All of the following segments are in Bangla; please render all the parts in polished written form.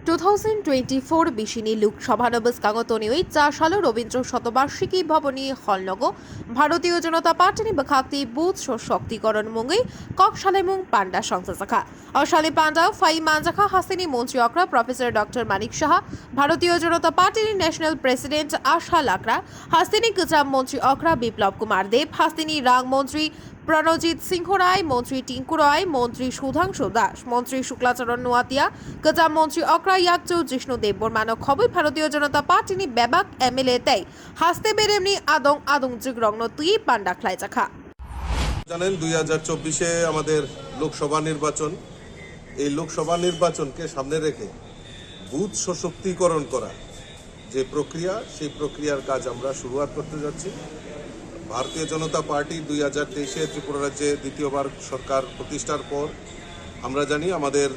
2024 বিশিনী লোকসভা নবস্কাগতনিওই 4 সাল রবীন্দ্র শতবার্ষিকী ভবনী হলনগো ভারতীয় জনতা পার্টি বখাক্তি বুথ সশক্তিকরণ মুঙ্গই কক সালেমুং পান্ডা সংস্থা অশালে পান্ডা ফাই মানজাখা হাসিনী মন্ত্রী অকরা প্রফেসর ডক্টর মানিক সাহা ভারতীয় জনতা পার্টির ন্যাশনাল প্রেসিডেন্ট আশা লাকড়া হাসিনী গজাম মন্ত্রী অকরা বিপ্লব কুমার দেব হাসিনী রাং মন্ত্রী প্রণজিৎ সিংহ রায় মন্ত্রী টিঙ্কু রায় মন্ত্রী সুধাংশু দাস মন্ত্রী শুক্লাচরণ নোয়াতিয়া গজাম মন্ত্রী অকরা ইয়াকচৌ জিষ্ণু দেববর্মানো খবর ভারতীয় জনতা পার্টিনি বেবাক এমএলএ তাই হাসতে বেরেমনি আদং আদং জিগ্রগ্ন তুই পান্ডা খ্লাইজাখা জানেন 2024-এ আমাদের লোকসভা নির্বাচন। এই লোকসভা নির্বাচনকে সামনে রেখে বুথ সশক্তিকরণ করা যে প্রক্রিয়া, সেই প্রক্রিয়ার কাজ আমরা শুরুয়াত করতে যাচ্ছি। ভারতীয় জনতা পার্টি 2023-এ ত্রিপুরা রাজ্যে দ্বিতীয়বার সরকার প্রতিষ্ঠার পর আমরা জানি আমাদের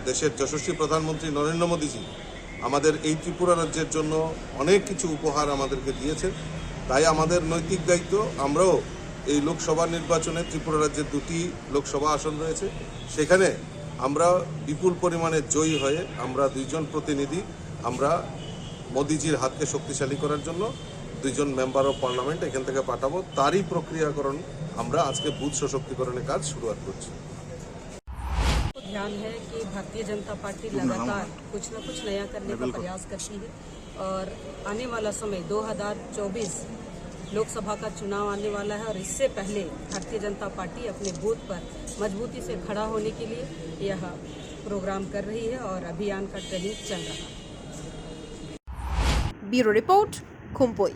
দেশের যশস্বী প্রধানমন্ত্রী নরেন্দ্র মোদীজি আমাদের এই ত্রিপুরা রাজ্যের জন্য অনেক কিছু উপহার আমাদেরকে দিয়েছেন। তাই আমাদের নৈতিক দায়িত্ব, আমরাও এই লোকসভা নির্বাচনে ত্রিপুরা রাজ্যের 2টি লোকসভা আসন রয়েছে, সেখানে আমরা বিপুল পরিমাণে জয়ী হয়ে আমরা 2 জন প্রতিনিধি আমরা মোদিজির হাতকে শক্তিশালী করার জন্য 2 জন মেম্বার অফ পার্লামেন্ট এখান থেকে পাঠাবো। তারই প্রক্রিয়াকরণ আমরা আজকে বুথ সশক্তিকরণের কাজ শুরুয়াত করছি। ध्यान है कि भारतीय जनता पार्टी लगातार कुछ न कुछ नया करने का प्रयास करती है और आने वाला समय 2024 लोकसभा का चुनाव आने वाला है और इससे पहले भारतीय जनता पार्टी अपने बूथ पर मजबूती से खड़ा होने के लिए यह प्रोग्राम कर रही है और अभियान का ट्रेनिंग चल रहा है। Bureau report खुम्पोई।